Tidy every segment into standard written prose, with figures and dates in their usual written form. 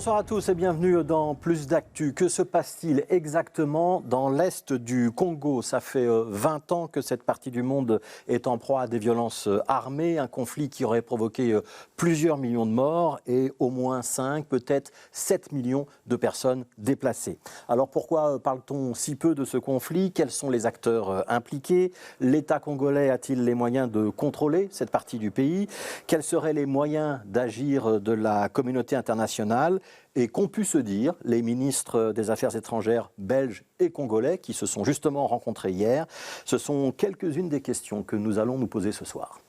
Bonsoir à tous et bienvenue dans Plus d'Actu. Que se passe-t-il exactement dans l'est du Congo? Ça fait 20 ans que cette partie du monde est en proie à des violences armées, un conflit qui aurait provoqué plusieurs millions de morts et au moins 5, peut-être 7 millions de personnes déplacées. Alors pourquoi parle-t-on si peu de ce conflit? Quels sont les acteurs impliqués? L'État congolais a-t-il les moyens de contrôler cette partie du pays? Quels seraient les moyens d'agir de la communauté internationale? Et qu'ont pu se dire les ministres des Affaires étrangères belges et congolais qui se sont justement rencontrés hier? Ce sont quelques-unes des questions que nous allons nous poser ce soir.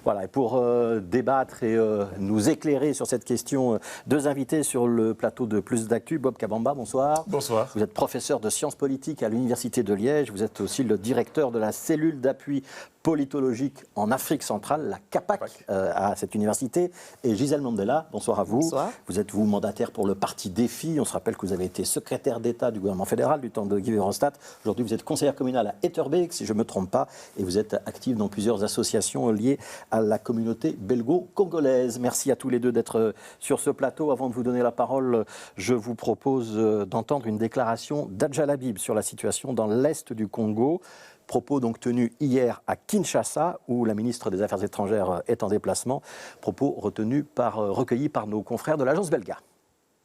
Voilà, et pour débattre et nous éclairer sur cette question, deux invités sur le plateau de Plus d'Actu. Bob Kabamba, bonsoir. Bonsoir. Vous êtes professeur de sciences politiques à l'Université de Liège. Vous êtes aussi le directeur de la cellule d'appui politologique en Afrique centrale, la CAPAC, à cette université. Et Gisèle Mandela, bonsoir à vous. Bonsoir. Vous êtes, vous, mandataire pour le parti Défi. On se rappelle que vous avez été secrétaire d'État du gouvernement fédéral du temps de Guy Verhofstadt. Aujourd'hui, vous êtes conseillère communale à Etterbeek, si je ne me trompe pas. Et vous êtes active dans plusieurs associations liées à la communauté belgo-congolaise. Merci à tous les deux d'être sur ce plateau. Avant de vous donner la parole, je vous propose d'entendre une déclaration d'Adjal Habib sur la situation dans l'est du Congo. Propos donc tenus hier à Kinshasa, où la ministre des Affaires étrangères est en déplacement. Propos recueillis par nos confrères de l'agence Belga.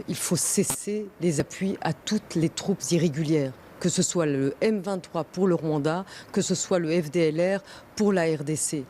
Il faut cesser les appuis à toutes les troupes irrégulières, que ce soit le M23 pour le Rwanda, que ce soit le FDLR pour la RDC.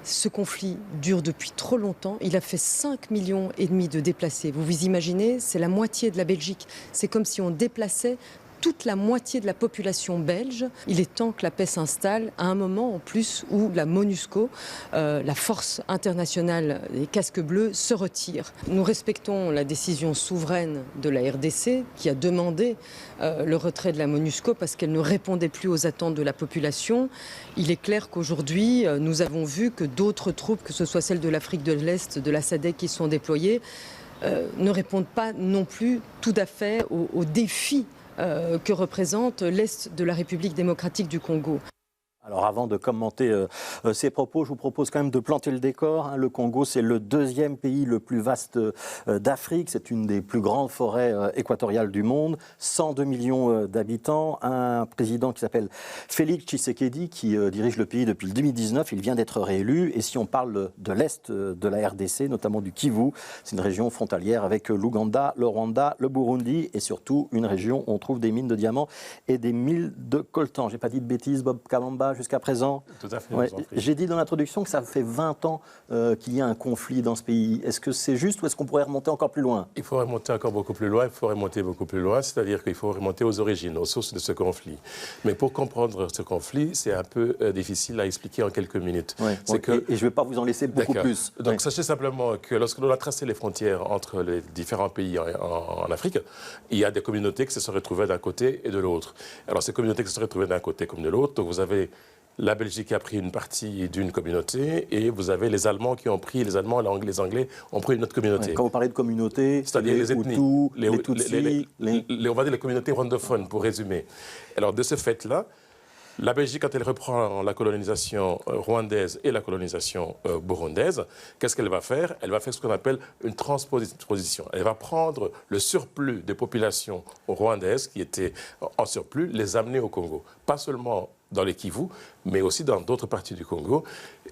Ce conflit dure depuis trop longtemps. Il a fait 5,5 millions de déplacés. Vous vous imaginez, c'est la moitié de la Belgique. C'est comme si on déplaçait toute la moitié de la population belge. Il est temps que la paix s'installe à un moment en plus où la MONUSCO, la force internationale des casques bleus, se retire. Nous respectons la décision souveraine de la RDC qui a demandé le retrait de la MONUSCO parce qu'elle ne répondait plus aux attentes de la population. Il est clair qu'aujourd'hui, nous avons vu que d'autres troupes, que ce soit celles de l'Afrique de l'Est, de la SADC qui sont déployées, ne répondent pas non plus tout à fait aux défis que représente l'Est de la République démocratique du Congo. Alors avant de commenter ces propos, je vous propose quand même de planter le décor. Le Congo, c'est le deuxième pays le plus vaste d'Afrique. C'est une des plus grandes forêts équatoriales du monde. 102 millions d'habitants. Un président qui s'appelle Félix Tshisekedi qui dirige le pays depuis le 2019. Il vient d'être réélu. Et si on parle de l'Est de la RDC, notamment du Kivu, c'est une région frontalière avec l'Ouganda, le Rwanda, le Burundi et surtout une région où on trouve des mines de diamants et des mines de coltan. J'ai pas dit de bêtises, Bob Kabamba, jusqu'à présent. Tout à fait. Ouais. J'ai dit dans l'introduction que ça fait 20 ans qu'il y a un conflit dans ce pays. Est-ce que c'est juste ou est-ce qu'on pourrait remonter encore plus loin? Il faut remonter encore beaucoup plus loin. Il faut remonter beaucoup plus loin, c'est-à-dire qu'il faut remonter aux origines, aux sources de ce conflit. Mais pour comprendre ce conflit, c'est un peu difficile à expliquer en quelques minutes. Ouais. Et je ne vais pas vous en laisser beaucoup plus. Donc sachez simplement que lorsque l'on a tracé les frontières entre les différents pays en Afrique, il y a des communautés qui se sont retrouvées d'un côté et de l'autre. Alors ces communautés qui se sont retrouvées d'un côté comme de l'autre, donc vous avez la Belgique a pris une partie d'une communauté et vous avez les Allemands qui ont pris, les Allemands, les Anglais ont pris une autre communauté. Ouais, quand vous parlez de communauté, c'est-à-dire les ethnies, Hutus, les Tutsis, on va dire les communautés rwandophones, pour résumer. Alors de ce fait-là, la Belgique, quand elle reprend la colonisation rwandaise et la colonisation burundaise, qu'est-ce qu'elle va faire? Elle va faire ce qu'on appelle une transposition. Elle va prendre le surplus des populations rwandaises qui étaient en surplus, les amener au Congo. Pas seulement dans les Kivu, mais aussi dans d'autres parties du Congo.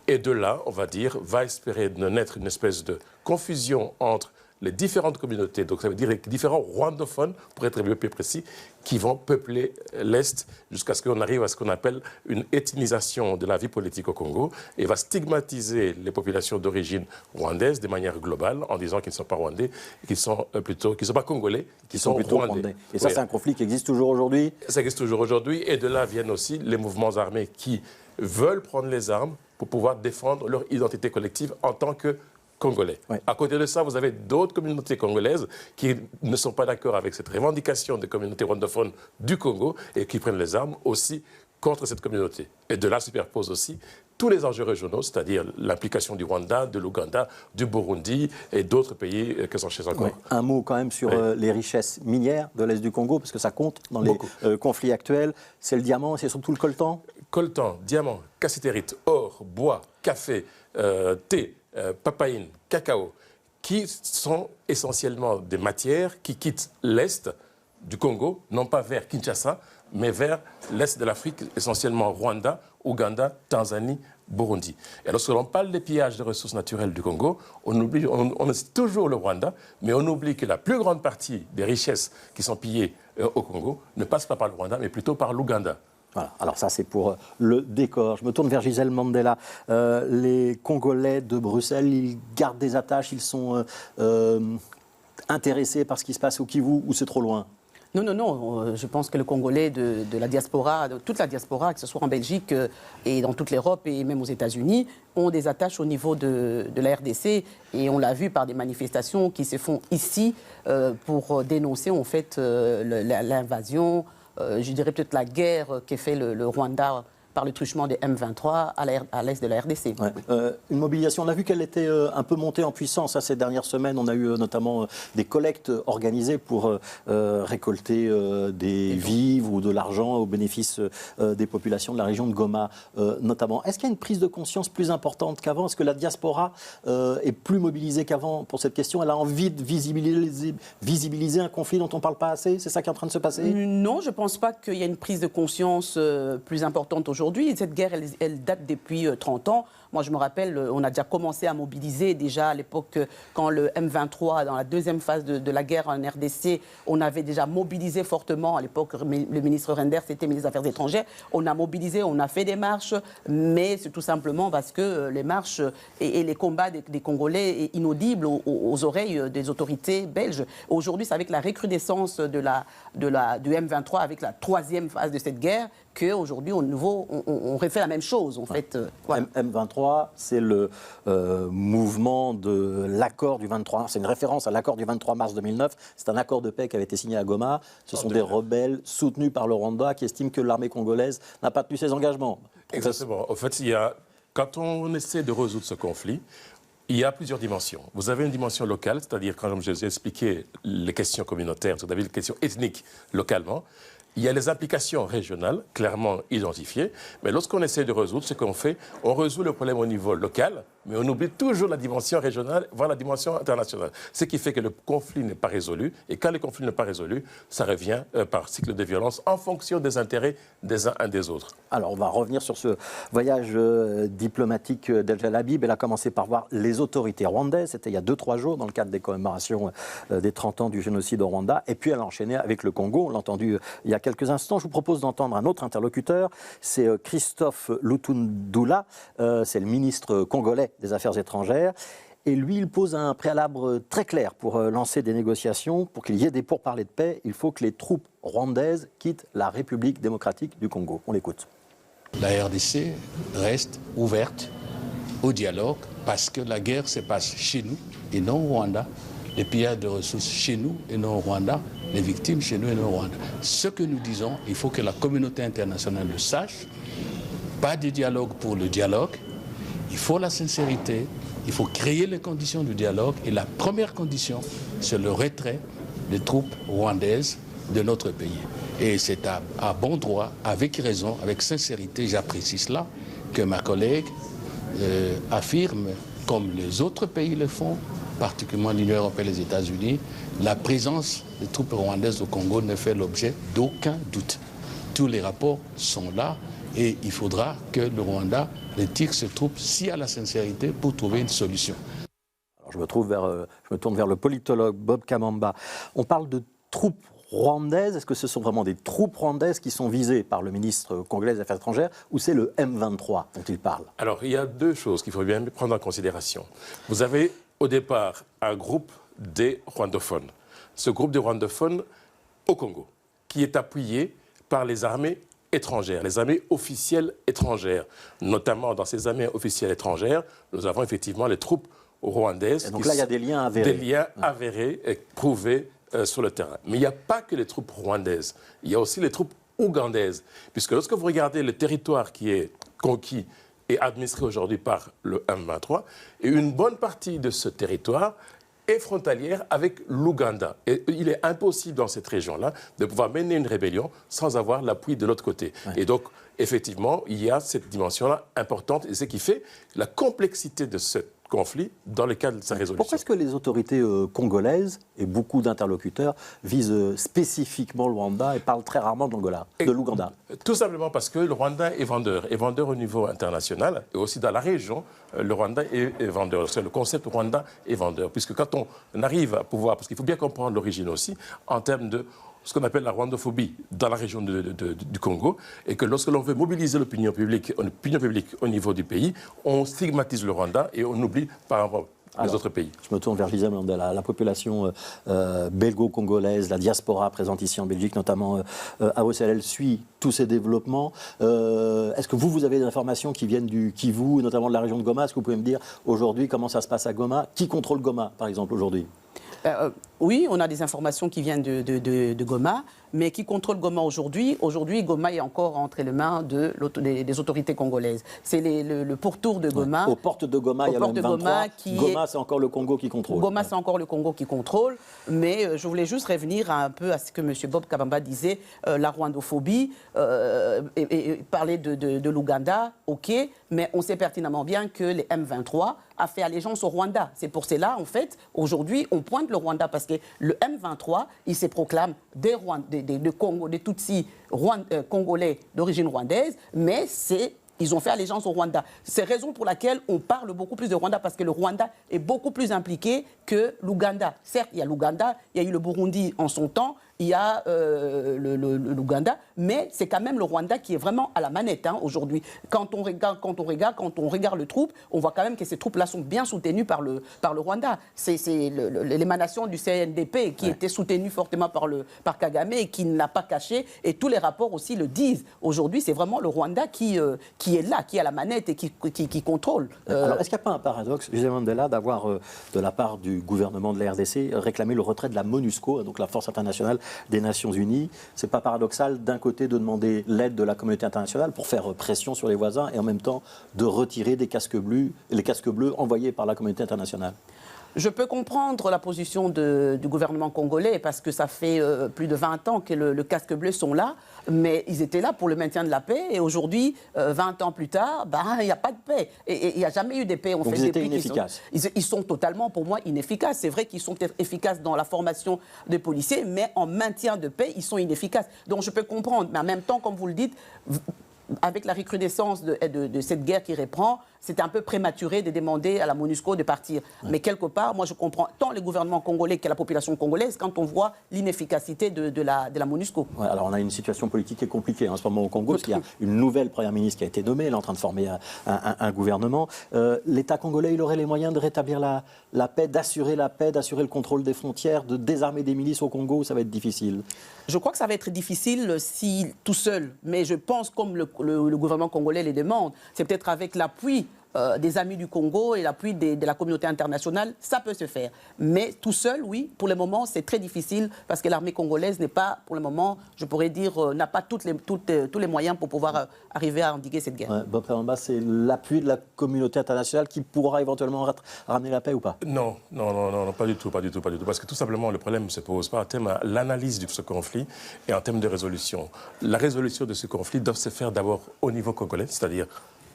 Et de là, on va dire, va espérer de naître une espèce de confusion entre les différentes communautés, donc ça veut dire les différents rwandophones, pour être plus précis, qui vont peupler l'Est jusqu'à ce qu'on arrive à ce qu'on appelle une ethnisation de la vie politique au Congo et va stigmatiser les populations d'origine rwandaise de manière globale en disant qu'ils ne sont pas rwandais, qu'ils sont plutôt, qu'ils ne sont pas congolais, qu'ils sont plutôt rwandais. Et ça, c'est un conflit qui existe toujours aujourd'hui? Ça existe toujours aujourd'hui et de là viennent aussi les mouvements armés qui veulent prendre les armes pour pouvoir défendre leur identité collective en tant que Congolais. Ouais. À côté de ça, vous avez d'autres communautés congolaises qui ne sont pas d'accord avec cette revendication des communautés rwandophones du Congo et qui prennent les armes aussi contre cette communauté. Et de là superposent aussi tous les enjeux régionaux, c'est-à-dire l'implication du Rwanda, de l'Ouganda, du Burundi et d'autres pays que sont chez encore. Ouais. Un mot quand même sur les richesses minières de l'Est du Congo, parce que ça compte dans les conflits actuels. C'est le diamant, c'est surtout le coltan? Coltan, diamant, cassitérite, or, bois, café, thé, papaïne, cacao, qui sont essentiellement des matières qui quittent l'Est du Congo, non pas vers Kinshasa, mais vers l'Est de l'Afrique, essentiellement Rwanda, Ouganda, Tanzanie, Burundi. Et lorsque l'on parle des pillages de ressources naturelles du Congo, on cite toujours le Rwanda, mais on oublie que la plus grande partie des richesses qui sont pillées au Congo ne passe pas par le Rwanda, mais plutôt par l'Ouganda. Voilà. Alors ça, c'est pour le décor. Je me tourne vers Gisèle Mandela. Les Congolais de Bruxelles, ils gardent des attaches, ils sont intéressés par ce qui se passe au Kivu, ou c'est trop loin? Non. Je pense que le Congolais de la diaspora, de toute la diaspora, que ce soit en Belgique et dans toute l'Europe et même aux États-Unis, ont des attaches au niveau de la RDC. Et on l'a vu par des manifestations qui se font ici pour dénoncer en fait l'invasion, je dirais peut-être la guerre qu'est fait le Rwanda par le truchement des M23 à l'est de la RDC. Ouais. Une mobilisation, on a vu qu'elle était un peu montée en puissance ces dernières semaines. On a eu notamment des collectes organisées pour récolter des vivres ou de l'argent au bénéfice des populations de la région de Goma notamment. Est-ce qu'il y a une prise de conscience plus importante qu'avant? Est-ce que la diaspora est plus mobilisée qu'avant pour cette question? Elle a envie de visibiliser un conflit dont on ne parle pas assez? C'est ça qui est en train de se passer? Non, je ne pense pas qu'il y ait une prise de conscience plus importante aujourd'hui. Cette guerre, elle date depuis 30 ans. Moi, je me rappelle, on a déjà commencé à mobiliser déjà à l'époque quand le M23, dans la deuxième phase de la guerre en RDC, on avait déjà mobilisé fortement. À l'époque, le ministre Renders était ministre des Affaires étrangères. On a mobilisé, on a fait des marches, mais c'est tout simplement parce que les marches et les combats des Congolais est inaudibles aux oreilles des autorités belges. Aujourd'hui, c'est avec la recrudescence du M23, avec la troisième phase de cette guerre, qu'aujourd'hui, au nouveau, on refait la même chose, en fait. Voilà. M23, c'est le mouvement de l'accord du 23, c'est une référence à l'accord du 23 mars 2009. C'est un accord de paix qui avait été signé à Goma. Ce sont des rebelles soutenus par le Rwanda qui estiment que l'armée congolaise n'a pas tenu ses engagements. Exactement. En fait, quand on essaie de résoudre ce conflit, il y a plusieurs dimensions. Vous avez une dimension locale, c'est-à-dire, quand je vous ai expliqué les questions communautaires, vous avez les questions ethniques localement. Il y a les implications régionales, clairement identifiées, mais lorsqu'on essaie de résoudre, ce qu'on fait, on résout le problème au niveau local, mais on oublie toujours la dimension régionale, voire la dimension internationale. Ce qui fait que le conflit n'est pas résolu, et quand le conflit n'est pas résolu, ça revient par cycle de violence en fonction des intérêts des uns et des autres. Alors, on va revenir sur ce voyage diplomatique d'El Jalabib. Elle a commencé par voir les autorités rwandaises, c'était il y a 2-3 jours, dans le cadre des commémorations des 30 ans du génocide au Rwanda, et puis elle a enchaîné avec le Congo, on l'a entendu il y a quelques instants. Je vous propose d'entendre un autre interlocuteur, c'est Christophe Lutundula, c'est le ministre congolais des Affaires étrangères. Et lui, il pose un préalable très clair pour lancer des négociations, pour qu'il y ait des pourparlers de paix. Il faut que les troupes rwandaises quittent la République démocratique du Congo. On l'écoute. La RDC reste ouverte au dialogue parce que la guerre se passe chez nous et non au Rwanda. Les pillages de ressources chez nous et non au Rwanda. Les victimes chez nous et non au Rwanda. Ce que nous disons, il faut que la communauté internationale le sache. Pas de dialogue pour le dialogue. Il faut la sincérité. Il faut créer les conditions du dialogue. Et la première condition, c'est le retrait des troupes rwandaises de notre pays. Et c'est à bon droit, avec raison, avec sincérité, j'apprécie cela, que ma collègue affirme, comme les autres pays le font, particulièrement l'Union européenne et les États-Unis, la présence des troupes rwandaises au Congo ne fait l'objet d'aucun doute. Tous les rapports sont là et il faudra que le Rwanda retire ses troupes s'il y a la sincérité pour trouver une solution. Alors je me tourne vers le politologue Bob Kamamba. On parle de troupes rwandaises. Est-ce que ce sont vraiment des troupes rwandaises qui sont visées par le ministre congolais des Affaires étrangères ou c'est le M23 dont il parle? Alors, il y a deux choses qu'il faut bien prendre en considération. Vous avez au départ un groupe des rwandophones. Ce groupe des rwandophones au Congo, qui est appuyé par les armées étrangères, les armées officielles étrangères. Notamment dans ces armées officielles étrangères, nous avons effectivement les troupes rwandaises. Et donc là, il y a des liens avérés. Des liens avérés et prouvés sur le terrain. Mais il n'y a pas que les troupes rwandaises, il y a aussi les troupes ougandaises. Puisque lorsque vous regardez le territoire qui est conquis et administré aujourd'hui par le M23, et une bonne partie de ce territoire est frontalière avec l'Ouganda. Et il est impossible dans cette région-là de pouvoir mener une rébellion sans avoir l'appui de l'autre côté. Ouais. Et donc, effectivement, il y a cette dimension-là importante, et ce qui fait la complexité de cette conflit dans le cadre de sa résolution. Pourquoi est-ce que les autorités congolaises et beaucoup d'interlocuteurs visent spécifiquement le Rwanda et parlent très rarement de l'Ouganda? Tout simplement parce que le Rwanda est vendeur au niveau international et aussi dans la région, le Rwanda est vendeur. Le concept Rwanda est vendeur, puisque quand on arrive à pouvoir, parce qu'il faut bien comprendre l'origine aussi, en termes de ce qu'on appelle la rwandophobie dans la région du Congo, et que lorsque l'on veut mobiliser l'opinion publique au niveau du pays, on stigmatise le Rwanda et on oublie par rapport les autres pays. Je me tourne vers Gisèle Mandela. La population belgo-congolaise, la diaspora présente ici en Belgique, notamment à Bruxelles, elle suit tous ces développements. Est-ce que vous avez des informations qui viennent du Kivu, notamment de la région de Goma? Est-ce que vous pouvez me dire aujourd'hui comment ça se passe à Goma? Qui contrôle Goma, par exemple, aujourd'hui? Oui, on a des informations qui viennent de Goma, mais qui contrôle Goma aujourd'hui. Aujourd'hui, Goma est encore entre les mains des autorités congolaises. C'est le pourtour de Goma. Aux portes de Goma, il y a le M23. Goma, c'est encore le Congo qui contrôle. Goma, c'est encore le Congo qui contrôle. Mais je voulais juste revenir un peu à ce que M. Bob Kabamba disait, la rwandophobie, et parler de l'Ouganda, ok, mais on sait pertinemment bien que les M23 a fait allégeance au Rwanda. C'est pour cela, en fait, aujourd'hui, on pointe le Rwanda parce que le M23, il se proclame des Tutsis congolais d'origine rwandaise, mais ils ont fait allégeance au Rwanda. C'est la raison pour laquelle on parle beaucoup plus de Rwanda, parce que le Rwanda est beaucoup plus impliqué que l'Ouganda. Certes, il y a l'Ouganda, il y a eu le Burundi en son temps, il y a l'Ouganda, mais c'est quand même le Rwanda qui est vraiment à la manette aujourd'hui. Quand on regarde le troupe, on voit quand même que ces troupes-là sont bien soutenues par le Rwanda. C'est l'émanation du CNDP qui était soutenue fortement par Kagame et qui ne l'a pas caché, et tous les rapports aussi le disent. Aujourd'hui, c'est vraiment le Rwanda qui est là, qui est à la manette et qui contrôle. Alors, est-ce qu'il n'y a pas un paradoxe, Gisèle Mandela, d'avoir, de la part du gouvernement de la RDC, réclamé le retrait de la MONUSCO, donc la Force internationale des Nations Unies? C'est pas paradoxal d'un côté de demander l'aide de la communauté internationale pour faire pression sur les voisins et en même temps de retirer les casques bleus envoyés par la communauté internationale? Je peux comprendre la position du gouvernement congolais, parce que ça fait plus de 20 ans que le casque bleu sont là, mais ils étaient là pour le maintien de la paix, et aujourd'hui, 20 ans plus tard, il n'y a pas de paix. Et il n'y a jamais eu de paix. Donc ils étaient inefficaces. Ils sont totalement, pour moi, inefficaces. C'est vrai qu'ils sont peut-être efficaces dans la formation des policiers, mais en maintien de paix, ils sont inefficaces. Donc je peux comprendre, mais en même temps, comme vous le dites, avec la recrudescence de cette guerre qui reprend, c'était un peu prématuré de demander à la MONUSCO de partir. Ouais. Mais quelque part, moi je comprends tant le gouvernement congolais que la population congolaise quand on voit l'inefficacité de la MONUSCO. Ouais, alors on a une situation politique qui est compliquée en ce moment au Congo, parce qu'il y a une nouvelle première ministre qui a été nommée, elle est en train de former un gouvernement. L'État congolais, il aurait les moyens de rétablir la paix, d'assurer le contrôle des frontières, de désarmer des milices au Congo? Ça va être difficile. Je crois que ça va être difficile si tout seul, mais je pense comme le gouvernement congolais les demande, c'est peut-être avec l'appui des amis du Congo et l'appui de la communauté internationale, ça peut se faire. Mais tout seul, oui, pour le moment, c'est très difficile, parce que l'armée congolaise n'est pas, pour le moment, je pourrais dire, n'a pas tous les moyens pour pouvoir arriver à endiguer cette guerre. Ouais, Bob Kabamba, c'est l'appui de la communauté internationale qui pourra éventuellement ramener la paix ou pas? Non, pas du tout. Parce que tout simplement, le problème ne se pose pas en termes de l'analyse de ce conflit et en termes de résolution. La résolution de ce conflit doit se faire d'abord au niveau congolais, c'est-à-dire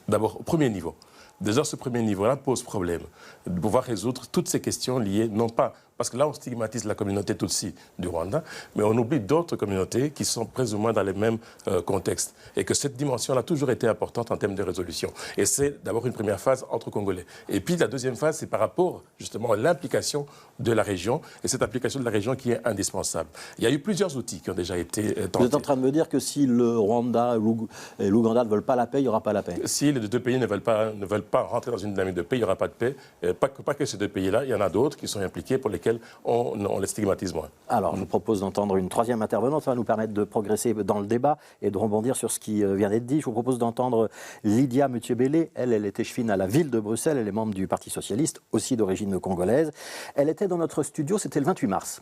d'abord au premier niveau. Déjà, ce premier niveau-là pose problème de pouvoir résoudre toutes ces questions liées, non pas, parce que là, on stigmatise la communauté Tutsi du Rwanda, mais on oublie d'autres communautés qui sont plus ou moins dans les mêmes contextes. Et que cette dimension-là a toujours été importante en termes de résolution. Et c'est d'abord une première phase entre Congolais. Et puis la deuxième phase, c'est par rapport justement à l'implication de la région, et cette implication de la région qui est indispensable. Il y a eu plusieurs outils qui ont déjà été tentés. Vous êtes en train de me dire que si le Rwanda et l'Ouganda ne veulent pas la paix, il n'y aura pas la paix? Si les deux pays ne veulent pas rentrer dans une dynamique de paix, il n'y aura pas de paix. Pas que ces deux pays-là, il y en a d'autres qui sont impliqués pour lesquels on les stigmatise moins. Alors, je vous propose d'entendre une troisième intervenante. Ça va nous permettre de progresser dans le débat et de rebondir sur ce qui vient d'être dit. Je vous propose d'entendre Lydia Mutiebele. Elle est échevine à la ville de Bruxelles. Elle est membre du Parti socialiste, aussi d'origine congolaise. Elle était dans notre studio, c'était le 28 mars.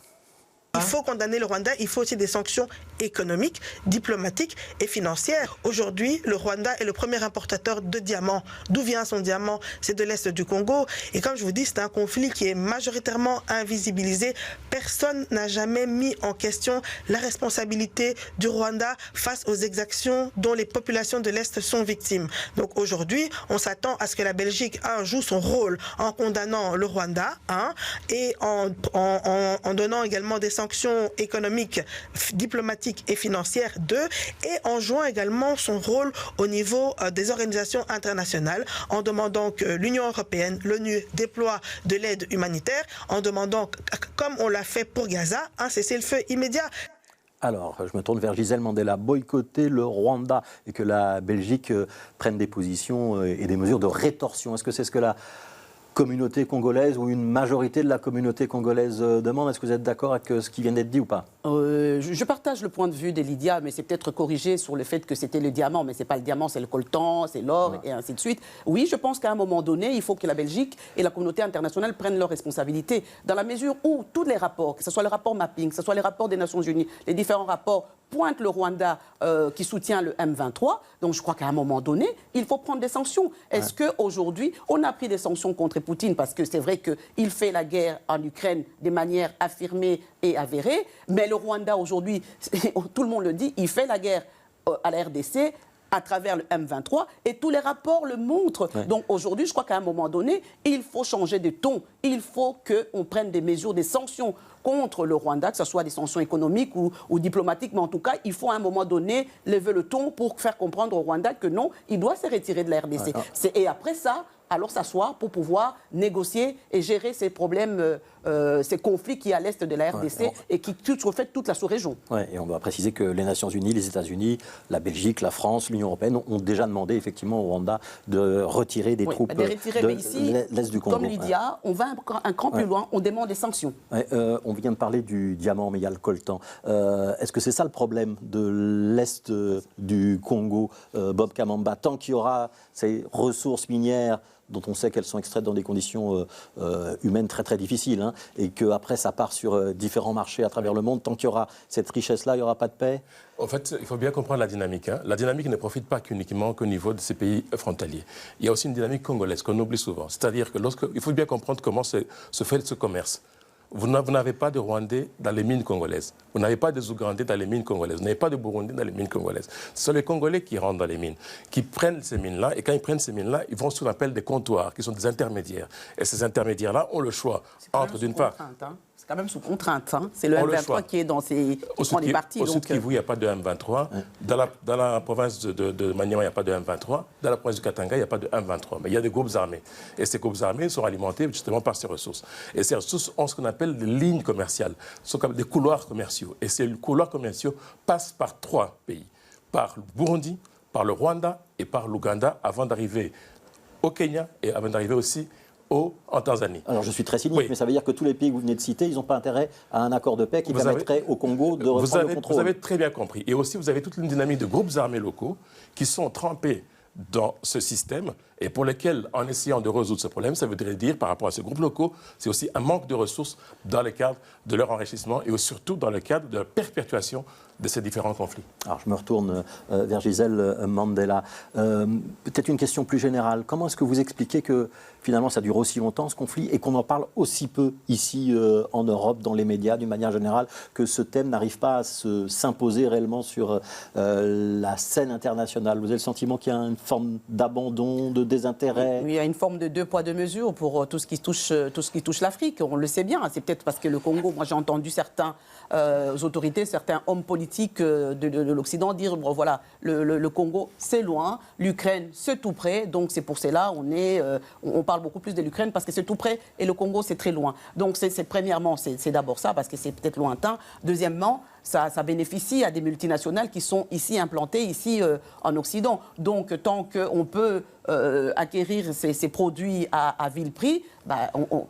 Il faut condamner le Rwanda, il faut aussi des sanctions économiques, diplomatiques et financières. Aujourd'hui, le Rwanda est le premier importateur de diamants. D'où vient son diamant? C'est de l'Est du Congo. Et comme je vous dis, c'est un conflit qui est majoritairement invisibilisé. Personne n'a jamais mis en question la responsabilité du Rwanda face aux exactions dont les populations de l'Est sont victimes. Donc aujourd'hui, on s'attend à ce que la Belgique joue son rôle en condamnant le Rwanda et en donnant également des sanctions économiques, diplomatiques et financières et en jouant également son rôle au niveau des organisations internationales, en demandant que l'Union européenne, l'ONU déploie de l'aide humanitaire, en demandant, comme on l'a fait pour Gaza, un cessez-le-feu immédiat. Alors, je me tourne vers Gisèle Mandela. Boycotter le Rwanda et que la Belgique prenne des positions et des mesures de rétorsion. Est-ce que c'est ce que la communauté congolaise ou une majorité de la communauté congolaise demande? Est-ce que vous êtes d'accord avec ce qui vient d'être dit ou pas? Je partage le point de vue d'Elydia, mais c'est peut-être corrigé sur le fait que c'était le diamant, mais ce n'est pas le diamant, c'est le coltan, c'est l'or, et ainsi de suite. Oui, je pense qu'à un moment donné, il faut que la Belgique et la communauté internationale prennent leurs responsabilités, dans la mesure où tous les rapports, que ce soit le rapport Mapping, que ce soit les rapports des Nations Unies, les différents rapports pointent le Rwanda qui soutient le M23. Donc je crois qu'à un moment donné, il faut prendre des sanctions. Est-ce qu'aujourd'hui, on a pris des sanctions contre Poutine parce que c'est vrai qu'il fait la guerre en Ukraine de manière affirmée et avérée, mais le Rwanda aujourd'hui, tout le monde le dit, il fait la guerre à la RDC à travers le M23 et tous les rapports le montrent. Ouais. Donc aujourd'hui, je crois qu'à un moment donné, il faut changer de ton. Il faut qu'on prenne des mesures, des sanctions contre le Rwanda, que ce soit des sanctions économiques ou diplomatiques, mais en tout cas, il faut à un moment donné lever le ton pour faire comprendre au Rwanda que non, il doit se retirer de la RDC. Ouais. Et après ça, alors s'asseoir pour pouvoir négocier et gérer ces problèmes, ces conflits qui à l'est de la RDC et qui reflètent toute la sous-région. Ouais, et on doit préciser que les Nations Unies, les États-Unis, la Belgique, la France, l'Union européenne ont déjà demandé effectivement au Rwanda de retirer des troupes de l'est du Congo. Comme Lydia, on va un cran plus loin, on demande des sanctions. On vient de parler du diamant, mais il y a le coltan. Est-ce que c'est ça le problème de l'est du Congo, Bob Kamamba? Tant qu'il y aura ces ressources minières dont on sait qu'elles sont extraites dans des conditions humaines très très difficiles, et qu'après ça part sur différents marchés à travers le monde, tant qu'il y aura cette richesse-là, il n'y aura pas de paix? En fait, il faut bien comprendre la dynamique. La dynamique ne profite pas uniquement qu'au niveau de ces pays frontaliers. Il y a aussi une dynamique congolaise qu'on oublie souvent. C'est-à-dire que il faut bien comprendre comment se fait ce commerce. Vous n'avez pas de Rwandais dans les mines congolaises. Vous n'avez pas de Ougandais dans les mines congolaises. Vous n'avez pas de Burundais dans les mines congolaises. Ce sont les Congolais qui rentrent dans les mines, qui prennent ces mines-là. Et quand ils prennent ces mines-là, ils vont sur ce qu'on appelle des comptoirs, qui sont des intermédiaires. Et ces intermédiaires-là ont le choix entre, d'une part... C'est quand même sous contrainte. C'est le M23 qui est dans ces parties. Au sud Kivu, il n'y a pas de M23. Dans la province de Maniema, il n'y a pas de M23. Dans la province du Katanga, il n'y a pas de M23. Mais il y a des groupes armés. Et ces groupes armés sont alimentés justement par ces ressources. Et ces ressources ont ce qu'on appelle des lignes commerciales. Ce sont comme des couloirs commerciaux. Et ces couloirs commerciaux passent par 3 pays. Par le Burundi, par le Rwanda et par l'Ouganda avant d'arriver au Kenya et avant d'arriver aussi en Tanzanie. Alors je suis très cynique, mais ça veut dire que tous les pays que vous venez de citer, ils n'ont pas intérêt à un accord de paix qui permettrait au Congo de reprendre le contrôle. Vous avez très bien compris. Et aussi, vous avez toute une dynamique de groupes armés locaux qui sont trempés dans ce système et pour lesquels, en essayant de résoudre ce problème, ça voudrait dire, par rapport à ces groupes locaux, c'est aussi un manque de ressources dans le cadre de leur enrichissement et surtout dans le cadre de la perpétuation de ces différents conflits. Alors je me retourne vers Gisèle Mandela. Peut-être une question plus générale. Comment est-ce que vous expliquez que finalement ça dure aussi longtemps ce conflit et qu'on en parle aussi peu ici en Europe, dans les médias d'une manière générale, que ce thème n'arrive pas à s'imposer réellement sur la scène internationale? Vous avez le sentiment qu'il y a une forme d'abandon, de désintérêt? Oui, il y a une forme de 2 poids 2 mesures pour tout ce qui touche l'Afrique. On le sait bien. C'est peut-être parce que le Congo, moi j'ai entendu certains autorités, certains hommes politiques de l'Occident dire bon, voilà, le Congo c'est loin, l'Ukraine c'est tout près, donc c'est pour cela on parle beaucoup plus de l'Ukraine parce que c'est tout près et le Congo c'est très loin. Donc premièrement c'est d'abord ça parce que c'est peut-être lointain. Deuxièmement, ça bénéficie à des multinationales qui sont ici implantées, ici en Occident. Donc, tant qu'on peut acquérir ces produits à vil prix, on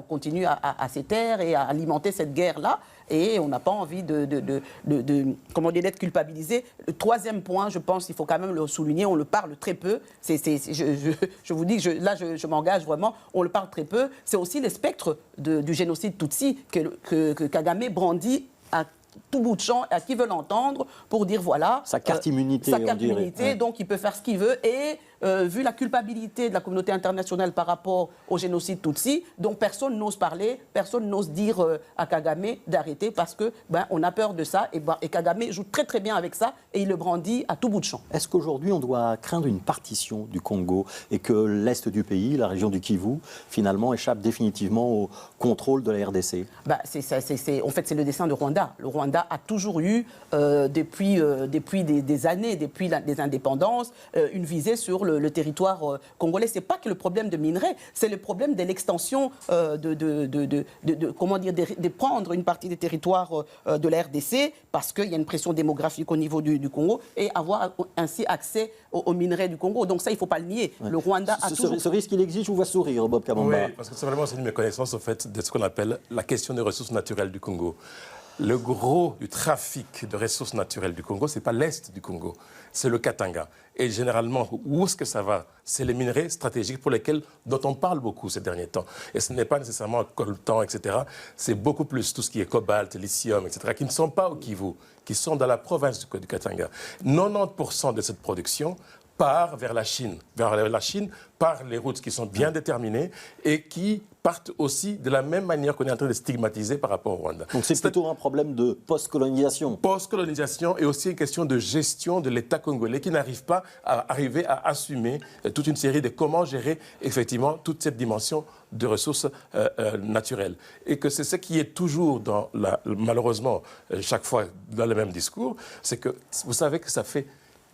continue à se taire et à alimenter cette guerre-là. Et on n'a pas envie d'être culpabilisé. Le troisième point, je pense qu'il faut quand même le souligner, on le parle très peu. Je vous dis, je m'engage vraiment, on le parle très peu. C'est aussi le spectre du génocide Tutsi que Kagame brandit à tout bout de champ, à qui veut l'entendre, pour dire voilà... Sa carte immunité, ouais. Donc il peut faire ce qu'il veut. Et vu la culpabilité de la communauté internationale par rapport au génocide Tutsi, donc personne n'ose parler, personne n'ose dire à Kagame d'arrêter parce que on a peur de ça. Et Kagame joue très très bien avec ça et il le brandit à tout bout de champ. Est-ce qu'aujourd'hui on doit craindre une partition du Congo et que l'est du pays, la région du Kivu, finalement échappe définitivement au contrôle de la RDC? En fait, c'est le dessein de Rwanda. Le Rwanda a toujours eu, depuis des années, depuis les indépendances, une visée sur le territoire congolais. Ce n'est pas que le problème de minerais, c'est le problème de l'extension, de prendre une partie des territoires de la RDC parce qu'il y a une pression démographique au niveau du Congo et avoir ainsi accès aux minerais du Congo. Donc ça, il ne faut pas le nier. Ouais. Le Rwanda a toujours... Ce risque, il existe, je vous vois sourire, Bob Kabamba. Oui, parce que c'est vraiment une méconnaissance au fait de ce qu'on appelle la question des ressources naturelles du Congo. Le gros du trafic de ressources naturelles du Congo, ce n'est pas l'Est du Congo, c'est le Katanga. Et généralement, où est-ce que ça va? C'est les minerais stratégiques dont on parle beaucoup ces derniers temps. Et ce n'est pas nécessairement coltan, etc. C'est beaucoup plus tout ce qui est cobalt, lithium, etc., qui ne sont pas au Kivu, qui sont dans la province du Katanga. 90% de cette production part vers la Chine par les routes qui sont bien déterminées et qui partent aussi de la même manière qu'on est en train de stigmatiser par rapport au Rwanda. Donc c'est plutôt un problème de post-colonisation. Post-colonisation et aussi une question de gestion de l'État congolais qui n'arrive pas à arriver à assumer toute une série de comment gérer effectivement toute cette dimension de ressources naturelles. Et que c'est ce qui est toujours, malheureusement, chaque fois dans le même discours, c'est que vous savez que ça fait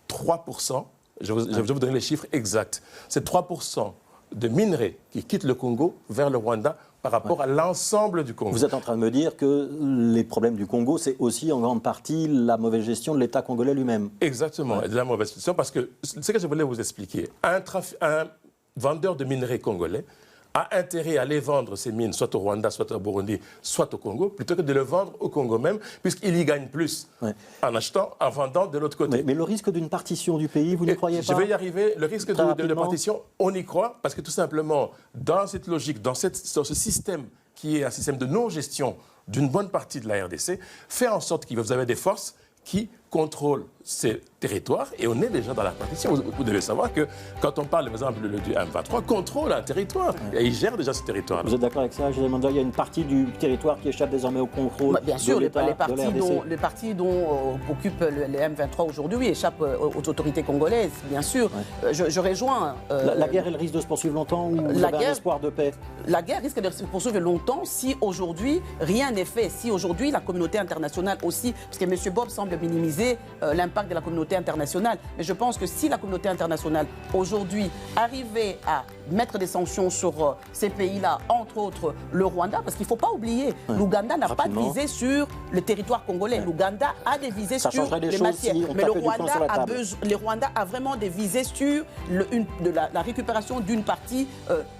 3%. Je vais vous donner les chiffres exacts. C'est 3% de minerais qui quittent le Congo vers le Rwanda par rapport à l'ensemble du Congo. Vous êtes en train de me dire que les problèmes du Congo, c'est aussi en grande partie la mauvaise gestion de l'État congolais lui-même. Exactement, de la mauvaise gestion, parce que ce que je voulais vous expliquer, un vendeur de minerais congolais a intérêt à aller vendre ses mines, soit au Rwanda, soit au Burundi, soit au Congo, plutôt que de le vendre au Congo même, puisqu'il y gagne plus en vendant de l'autre côté. Mais le risque d'une partition du pays, vous n'y croyez pas? Je vais y arriver. Le risque de partition, on y croit, parce que tout simplement, dans cette logique, dans ce système qui est un système de non-gestion d'une bonne partie de la RDC, fait en sorte que vous avez des forces qui contrôlent ces territoires, et on est déjà dans la partition. Vous devez savoir que quand on parle, par exemple, du M23, contrôle un territoire, et il gère déjà ce territoire. Vous êtes d'accord avec ça, Gisèle Manda? Il y a une partie du territoire qui échappe désormais au contrôle bien sûr, de l'État, les parties dont occupe le M23 aujourd'hui échappent aux autorités congolaises, bien sûr. Ouais. Je rejoins... la guerre, elle risque de se poursuivre longtemps, ou vous avez un espoir de paix? La guerre risque de se poursuivre longtemps si aujourd'hui rien n'est fait, si aujourd'hui la communauté internationale aussi, parce que M. Bob semble minimiser l'impact de la communauté internationale, mais je pense que si la communauté internationale aujourd'hui arrivait à mettre des sanctions sur ces pays-là, entre autres le Rwanda, parce qu'il ne faut pas oublier, l'Ouganda n'a pas de visée sur le territoire congolais, l'Ouganda a des visées sur les matières, mais le Rwanda a vraiment des visées sur la récupération d'une partie,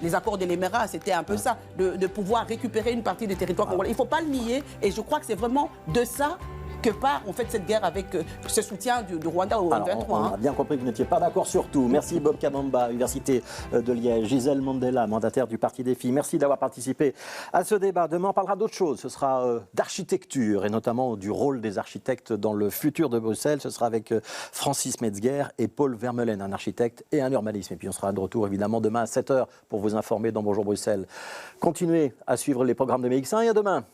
les accords de l'Émirat, c'était un peu ça, de pouvoir récupérer une partie des territoires congolais. Il ne faut pas le nier, et je crois que c'est vraiment de ça que part en fait cette guerre avec ce soutien du Rwanda au M23. On a bien compris que vous n'étiez pas d'accord sur tout. Merci Bob Kabamba, Université de Liège. Gisèle Mandela, mandataire du Parti des filles. Merci d'avoir participé à ce débat. Demain, on parlera d'autre chose. Ce sera d'architecture et notamment du rôle des architectes dans le futur de Bruxelles. Ce sera avec Francis Metzger et Paul Vermeulen, un architecte et un urbaniste. Et puis on sera de retour évidemment demain à 7h pour vous informer dans Bonjour Bruxelles. Continuez à suivre les programmes de MX1 et à demain.